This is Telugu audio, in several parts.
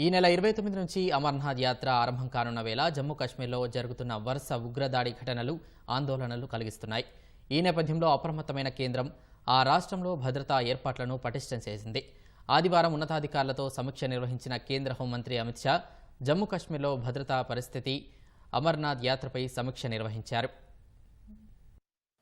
ఈ నెల 29 నుంచి అమర్నాథ్ యాత్ర ఆరంభం కానున్న వేళ జమ్మూ కాశ్మీర్లో జరుగుతున్న వరుస ఉగ్రదాడి ఘటనలు ఆందోళనలు కలిగిస్తున్నాయి. ఈ నేపథ్యంలో అప్రమత్తమైన కేంద్రం ఆ రాష్ట్రంలో భద్రతా ఏర్పాట్లను పటిష్టం చేసింది. ఆదివారం ఉన్నతాధికారులతో సమీక్ష నిర్వహించిన కేంద్ర హోంమంత్రి అమిత్ షా జమ్మూ కాశ్మీర్లో భద్రతా పరిస్థితి, అమర్నాథ్ యాత్రపై సమీక్ష నిర్వహించారు.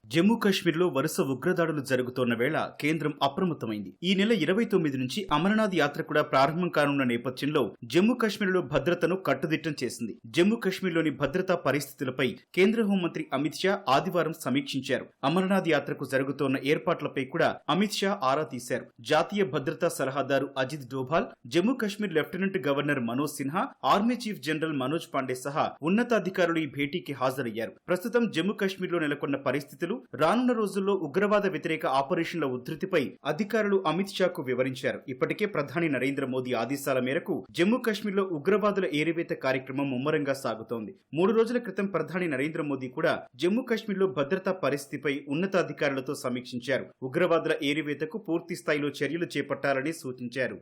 జమ్మూ కాశ్మీర్లో వరుస ఉగ్రదాడులు జరుగుతోన్న వేళ కేంద్రం అప్రమత్తమైంది. ఈ నెల 29 నుంచి అమర్నాథ్ యాత్ర కూడా ప్రారంభం కానున్న నేపథ్యంలో జమ్మూ కాశ్మీర్లో భద్రతను కట్టుదిట్టం చేసింది. జమ్మూ కాశ్మీర్లోని భద్రతా పరిస్థితులపై కేంద్ర హోంమంత్రి అమిత్ షా ఆదివారం సమీక్షించారు. అమర్నాథ్ యాత్రకు జరుగుతోన్న ఏర్పాట్లపై కూడా అమిత్ షా ఆరా తీశారు. జాతీయ భద్రతా సలహాదారు Ajit Doval, Jammu Kashmir lieutenant governor Manoj Sinha, army chief general Manoj Pande సహా ఉన్నతాధికారులు ఈ భేటీకి హాజరయ్యారు. ప్రస్తుతం జమ్మూ కాశ్మీర్లో నెలకొన్న పరిస్థితులు, రానున్న రోజుల్లో ఉగ్రవాద వ్యతిరేక ఆపరేషన్ల ఉధృతిపై అధికారులు అమిత్ షాకు వివరించారు. ఇప్పటికే ప్రధాని నరేంద్ర మోదీ ఆదేశాల మేరకు జమ్మూ కాశ్మీర్లో ఉగ్రవాదుల ఏరివేత కార్యక్రమం ముమ్మరంగా సాగుతోంది. 3 రోజుల క్రితం ప్రధాని నరేంద్ర మోదీ కూడా జమ్మూ కాశ్మీర్లో భద్రతా పరిస్థితిపై ఉన్నతాధికారులతో సమీక్షించారు. ఉగ్రవాదుల ఏరివేతకు పూర్తి స్థాయిలో చర్యలు చేపట్టాలని సూచించారు.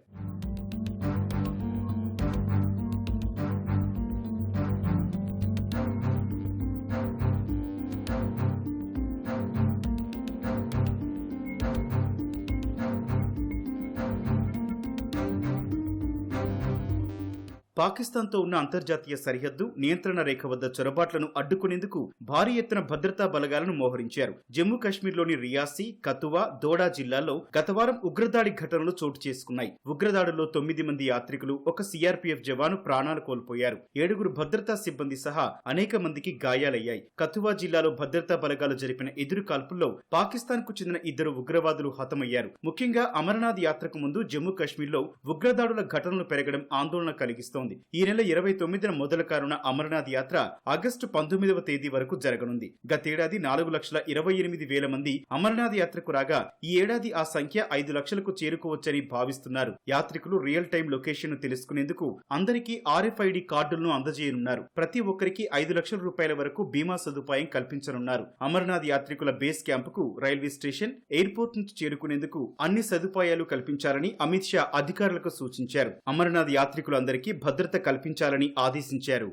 పాకిస్తాన్తో ఉన్న అంతర్జాతీయ సరిహద్దు, నియంత్రణ రేఖ వద్ద చొరబాట్లను అడ్డుకునేందుకు భారీ ఎత్తున భద్రతా బలగాలను మోహరించారు. జమ్మూ కాశ్మీర్లోని రియాసీ, కతువా, దోడా జిల్లాల్లో గతవారం ఉగ్రదాడి ఘటనలు చోటు చేసుకున్నాయి. ఉగ్రదాడుల్లో 9 మంది యాత్రికులు, ఒక సిఆర్పీఎఫ్ జవాను ప్రాణాలు కోల్పోయారు. 7 భద్రతా సిబ్బంది సహా అనేక మందికి గాయాలయ్యాయి. కతువా జిల్లాలో భద్రతా బలగాలు జరిపిన ఎదురు కాల్పుల్లో పాకిస్తాన్ కు చెందిన 2 ఉగ్రవాదులు హతమయ్యారు. ముఖ్యంగా అమర్నాథ్ యాత్రకు ముందు జమ్మూ కాశ్మీర్లో ఉగ్రదాడుల ఘటనలు పెరగడం ఆందోళన కలిగిస్తోంది. ఈ నెల 29న మొదలు కానున్న అమర్నాథ్ యాత్ర ఆగస్టు 19వ తేదీ వరకు జరగనుంది. గతేడాది 4,28,000 మంది అమర్నాథ్ యాత్రకు రాగా ఈ ఏడాది ఆ సంఖ్య 5 లక్షలకు చేరుకోవచ్చని భావిస్తున్నారు. యాత్రికులు రియల్ టైం లొకేషన్ ను తెలుసుకునేందుకు అందరికీ RFID కార్డులను అందజేయనున్నారు. ప్రతి ఒక్కరికి 5 లక్షల రూపాయల వరకు బీమా సదుపాయం కల్పించనున్నారు. అమర్నాథ్ యాత్రికుల బేస్ క్యాంపుకు రైల్వే స్టేషన్, ఎయిర్పోర్ట్ నుంచి చేరుకునేందుకు అన్ని సదుపాయాలు కల్పించాలని అమిత్ షా అధికారులకు సూచించారు. అమర్నాథ్ యాత్రికులందరికీ భద్రత కల్పించాలని ఆదేశించారు.